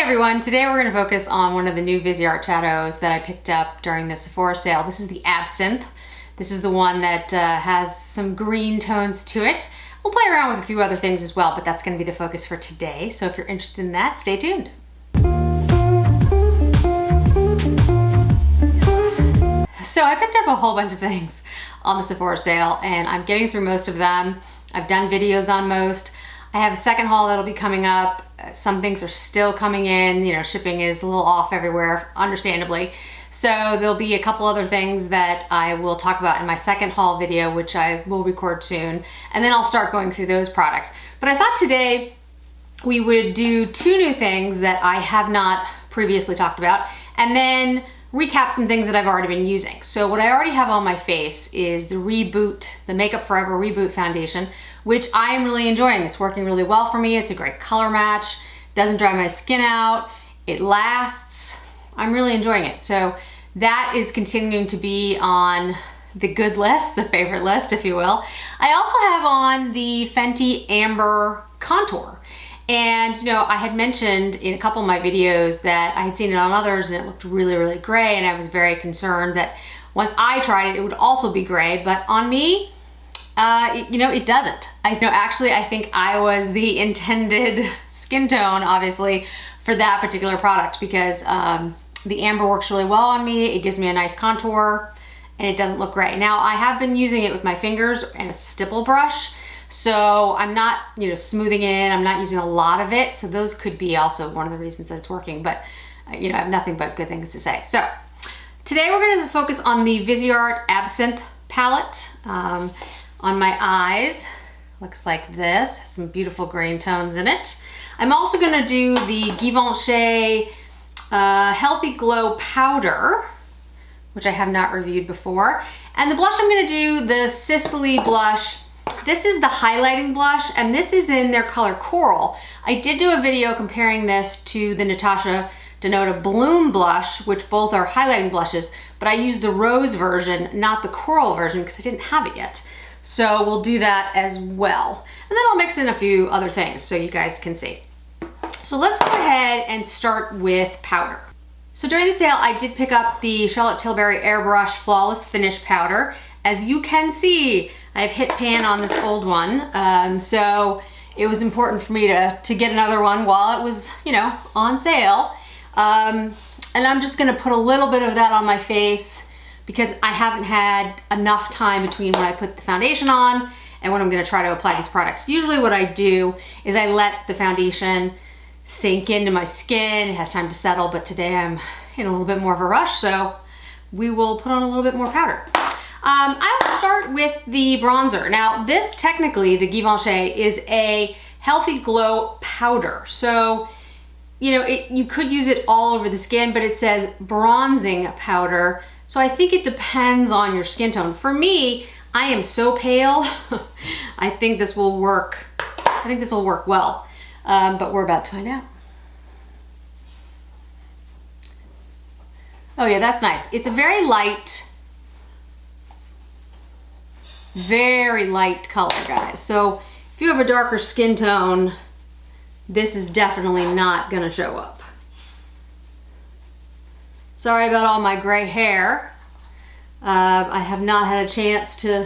everyone, today we're going to focus on one of the new Viseart shadows that I picked up during the Sephora sale. This is the Absinthe. This is the one that has some green tones to it. We'll play around with a few other things as well, but that's going to be the focus for today. So if you're interested in that, stay tuned. So I picked up a whole bunch of things on the Sephora sale and I'm getting through most of them. I've done videos on most. I have a second haul that'll be coming up. Some things are still coming in, you know, shipping is a little off everywhere, understandably. So there'll be a couple other things that I will talk about in my second haul video, which I will record soon. And then I'll start going through those products. But I thought today we would do two new things that I have not previously talked about, and then recap some things that I've already been using. So what I already have on my face is the Reboot, the Makeup Forever Reboot foundation, which I am really enjoying. It's working really well for me. It's a great color match, doesn't dry my skin out, it lasts. I'm really enjoying it. So that is continuing to be on the good list, the favorite list, if you will. I also have on the Fenty Amber Contour. And you know, I had mentioned in a couple of my videos that I had seen it on others and it looked really, really gray, and I was very concerned that once I tried it, it would also be gray, but on me, you know, it doesn't. I think I was the intended skin tone, obviously, for that particular product because the amber works really well on me. It gives me a nice contour and it doesn't look gray. Now, I have been using it with my fingers and a stipple brush, so I'm not, you know, smoothing in, I'm not using a lot of it. So those could be also one of the reasons that it's working, but you know, I have nothing but good things to say. So today we're going to focus on the Viseart Absinthe palette. On my eyes, looks like this, has some beautiful green tones in it. I'm also going to do the Givenchy Healthy Glow Powder, which I have not reviewed before. And the blush I'm going to do, the Sisley blush. This is the highlighting blush, and this is in their color Coral. I did do a video comparing this to the Natasha Denona Bloom blush, which both are highlighting blushes, but I used the rose version, not the coral version, because I didn't have it yet. So we'll do that as well. And then I'll mix in a few other things so you guys can see. So let's go ahead and start with powder. So during the sale, I did pick up the Charlotte Tilbury Airbrush Flawless Finish Powder. As you can see, I've hit pan on this old one. So it was important for me to get another one while it was, you know, on sale. And I'm just gonna put a little bit of that on my face because I haven't had enough time between when I put the foundation on and when I'm gonna try to apply these products. Usually what I do is I let the foundation sink into my skin. It has time to settle, but today I'm in a little bit more of a rush, so we will put on a little bit more powder. I'll start with the bronzer. Now this technically, the Givenchy, is a Healthy Glow powder. So, you know, you could use it all over the skin, but it says bronzing powder. So I think it depends on your skin tone. For me, I am so pale. I think this will work. I think this will work well, but we're about to find out. Oh yeah, that's nice. It's a very light color, guys. So if you have a darker skin tone, this is definitely not gonna show up. Sorry about all my gray hair. I have not had a chance to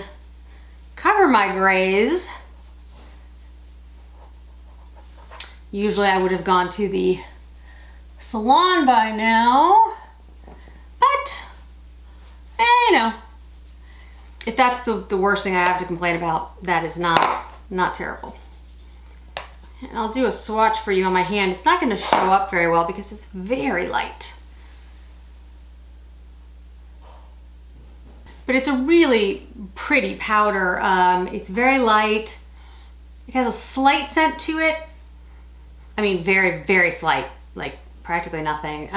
cover my grays. Usually I would have gone to the salon by now, but you know, if that's the worst thing I have to complain about, that is not terrible. And I'll do a swatch for you on my hand. It's not gonna show up very well because it's very light. But it's a really pretty powder. It's very light. It has a slight scent to it. I mean, very, very slight, like practically nothing.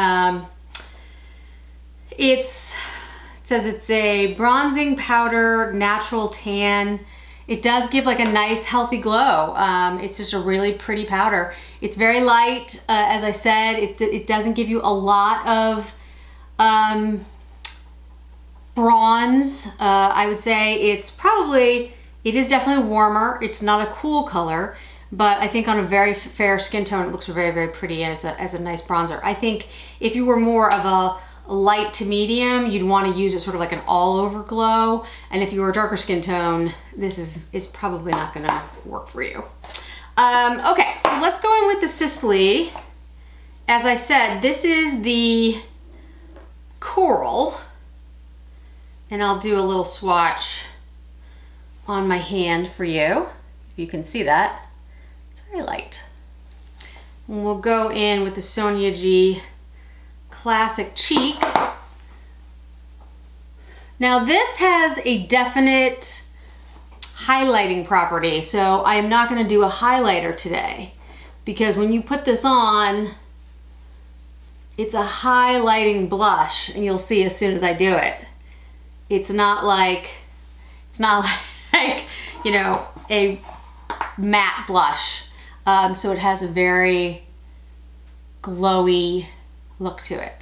It says it's a bronzing powder, natural tan. It does give like a nice healthy glow. It's just a really pretty powder. It's very light, as I said. It doesn't give you a lot of bronze. I would say it is definitely warmer. It's not a cool color. but I think on a very fair skin tone, it looks very, very pretty as a nice bronzer. I think if you were more of a light to medium, you'd want to use it sort of like an all over glow. And if you were a darker skin tone, this is probably not gonna work for you. Okay, so let's go in with the Sisley. As I said, this is the Corail, and I'll do a little swatch on my hand for you. If you can see that, it's very light. And we'll go in with the Sonia G Classic Cheek. Now this has a definite highlighting property, so I am not going to do a highlighter today, because when you put this on, it's a highlighting blush, and you'll see as soon as I do it. It's not like you know, a matte blush. So it has a very glowy look to it.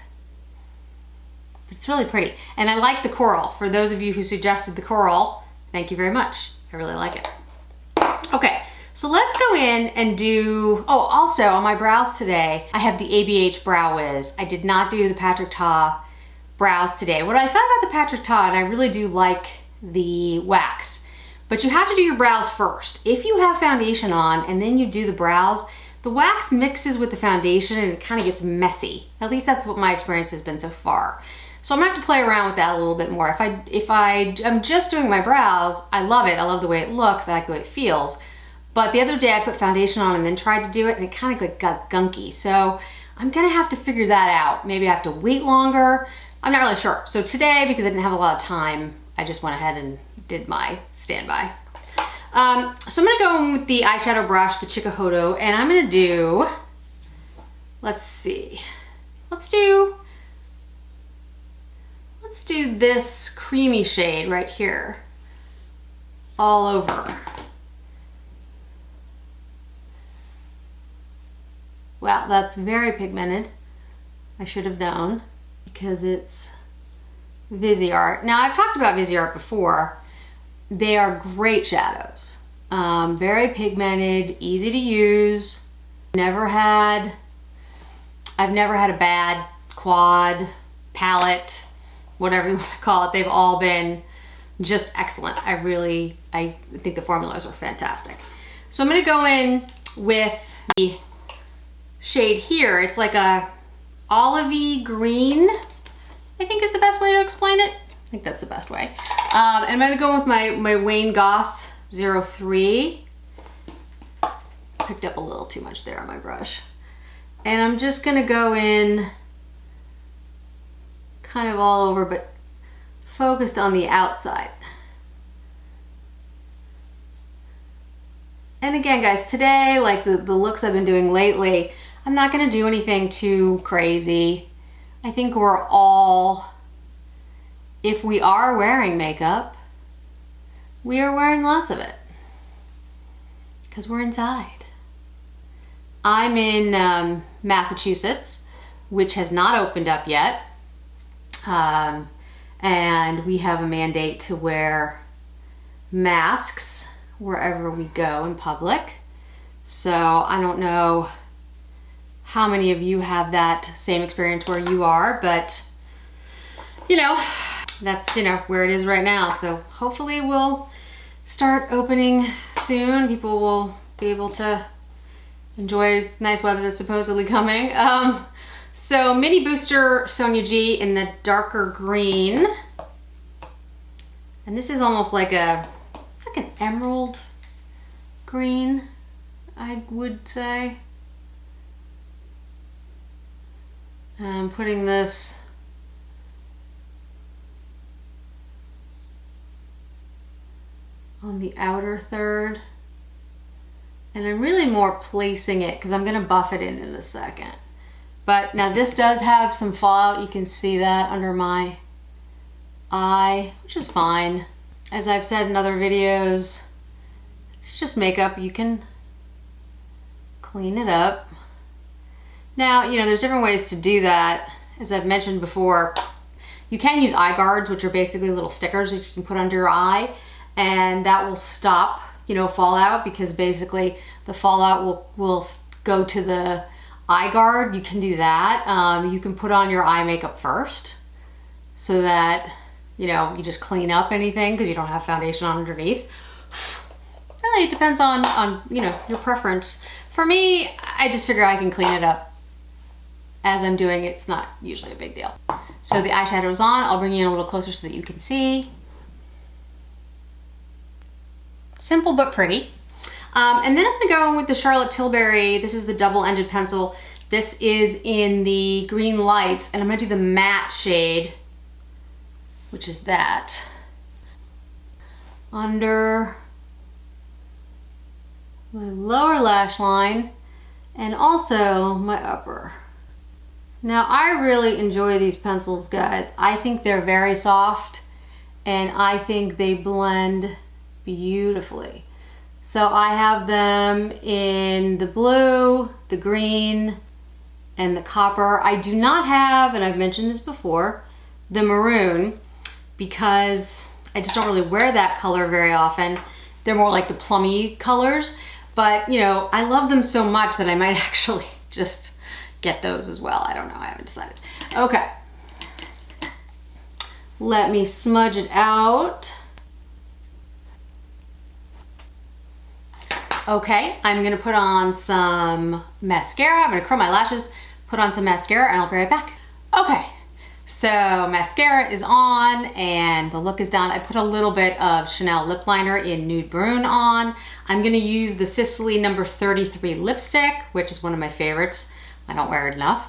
But it's really pretty. And I like the Corail. For those of you who suggested the Corail, thank you very much. I really like it. Okay, so let's go in and do, oh, also on my brows today, I have the ABH Brow Wiz. I did not do the Patrick Ta brows today. What I found about the Patrick Ta, and I really do like the wax, but you have to do your brows first. If you have foundation on and then you do the brows, the wax mixes with the foundation and it kind of gets messy. At least that's what my experience has been so far. So I'm gonna have to play around with that a little bit more. If I'm just doing my brows, I love it. I love the way it looks. I like the way it feels. But the other day I put foundation on and then tried to do it and it kind of like got gunky. So I'm gonna have to figure that out. Maybe I have to wait longer. I'm not really sure. So today, because I didn't have a lot of time, I just went ahead and did my standby. So I'm gonna go in with the eyeshadow brush, the Chikuhodo, and I'm gonna do, let's see, let's do this creamy shade right here, all over. Wow, that's very pigmented. I should have known, because it's Viseart. Now, I've talked about Viseart before. They are great shadows. Very pigmented, easy to use. I've never had a bad quad, palette, whatever you want to call it. They've all been just excellent. I think the formulas are fantastic. So I'm gonna go in with the shade here. It's like a olivey green, I think is the best way to explain it. I think that's the best way. And I'm gonna go with my Wayne Goss 03. Picked up a little too much there on my brush. And I'm just gonna go in kind of all over, but focused on the outside. And again, guys, today, like the looks I've been doing lately, I'm not gonna do anything too crazy. I think we're all, if we are wearing makeup, we are wearing less of it because we're inside. I'm in Massachusetts, which has not opened up yet. And we have a mandate to wear masks wherever we go in public. So I don't know how many of you have that same experience where you are, but you know, that's, you know, where it is right now. So hopefully we'll start opening soon. People will be able to enjoy nice weather that's supposedly coming. So Mini Booster Sonia G in the darker green. And this is almost like it's like an emerald green, I would say. And I'm putting this on the outer third. And I'm really more placing it because I'm gonna buff it in a second. But now this does have some fallout. You can see that under my eye, which is fine. As I've said in other videos, it's just makeup. You can clean it up. Now, you know, there's different ways to do that. As I've mentioned before, you can use eye guards, which are basically little stickers that you can put under your eye, and that will stop, you know, fallout, because basically the fallout will go to the eye guard, you can do that. You can put on your eye makeup first so that, you know, you just clean up anything because you don't have foundation on underneath. Really, it depends on, you know, your preference. For me, I just figure I can clean it up as I'm doing it. It's not usually a big deal. So the eyeshadow is on. I'll bring you in a little closer so that you can see. Simple but pretty. And then I'm gonna go in with the Charlotte Tilbury. This is the double-ended pencil. This is in the Green Lights, and I'm gonna do the matte shade, which is that. Under my lower lash line and also my upper. Now I really enjoy these pencils, guys. I think they're very soft and I think they blend beautifully. So I have them in the blue, the green, and the copper. I do not have, and I've mentioned this before, the maroon, because I just don't really wear that color very often. They're more like the plummy colors, but you know, I love them so much that I might actually just get those as well. I don't know, I haven't decided. Okay, let me smudge it out. Okay, I'm gonna put on some mascara. I'm gonna curl my lashes, put on some mascara, and I'll be right back. Okay, so mascara is on and the look is done. I put a little bit of Chanel lip liner in Nude Brun on. I'm gonna use the Sisley number 33 lipstick, which is one of my favorites. I don't wear it enough.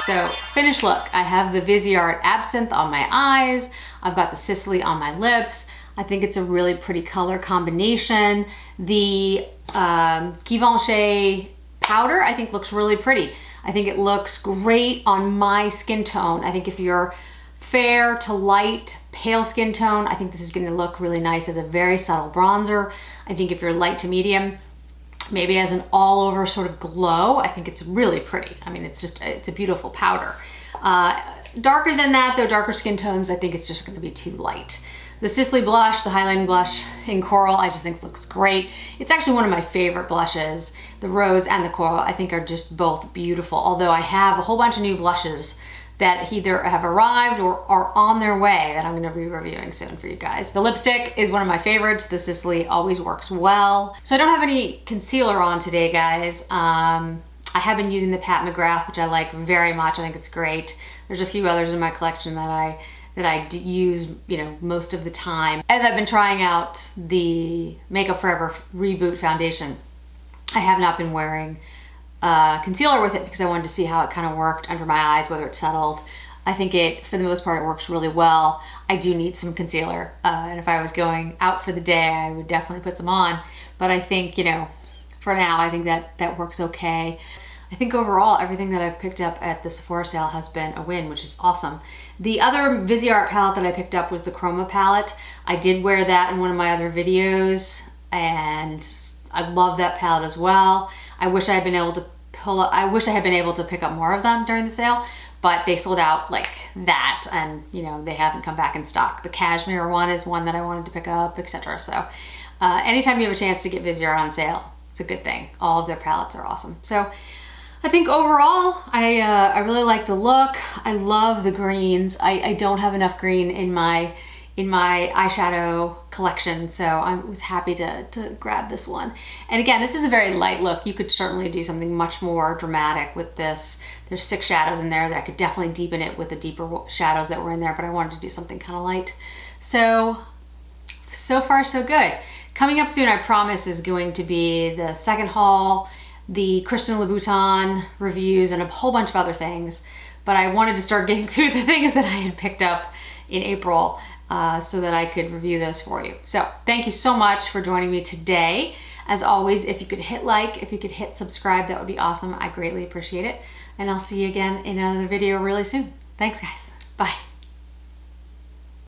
So, finished look. I have the Viseart Absinthe on my eyes. I've got the Sisley on my lips. I think it's a really pretty color combination. The Givenchy powder I think looks really pretty. I think it looks great on my skin tone. I think if you're fair to light, pale skin tone, I think this is gonna look really nice as a very subtle bronzer. I think if you're light to medium, maybe as an all over sort of glow, I think it's really pretty. I mean, it's a beautiful powder. Darker than that though, darker skin tones, I think it's just gonna be too light. The Sisley blush, the highlighting blush in Coral, I just think looks great. It's actually one of my favorite blushes. The Rose and the Coral, I think are just both beautiful. Although I have a whole bunch of new blushes that either have arrived or are on their way that I'm gonna be reviewing soon for you guys. The lipstick is one of my favorites. The Sisley always works well. So I don't have any concealer on today, guys. I have been using the Pat McGrath, which I like very much. I think it's great. There's a few others in my collection that I use, you know, most of the time. As I've been trying out the Makeup Forever Reboot foundation, I have not been wearing concealer with it because I wanted to see how it kind of worked under my eyes, whether it settled. I think it, for the most part, it works really well. I do need some concealer, and if I was going out for the day, I would definitely put some on. But I think, you know, for now, I think that works okay. I think overall, everything that I've picked up at the Sephora sale has been a win, which is awesome. The other Viseart palette that I picked up was the Chroma palette. I did wear that in one of my other videos, and I love that palette as well. I wish I had been able to pick up more of them during the sale, but they sold out like that, and you know, they haven't come back in stock. The Cashmere one is one that I wanted to pick up, etc. So anytime you have a chance to get Viseart on sale, it's a good thing. All of their palettes are awesome. So I think overall, I really like the look. I love the greens. I don't have enough green in my eyeshadow collection, so I was happy to grab this one. And again, this is a very light look. You could certainly do something much more dramatic with this. There's 6 shadows in there that I could definitely deepen it with the deeper shadows that were in there, but I wanted to do something kind of light. So far so good. Coming up soon, I promise, is going to be the second haul, the Christian Louboutin reviews, and a whole bunch of other things. But I wanted to start getting through the things that I had picked up in April so that I could review those for you. So thank you so much for joining me today. As always, if you could hit like, if you could hit subscribe, that would be awesome. I greatly appreciate it. And I'll see you again in another video really soon. Thanks, guys. Bye.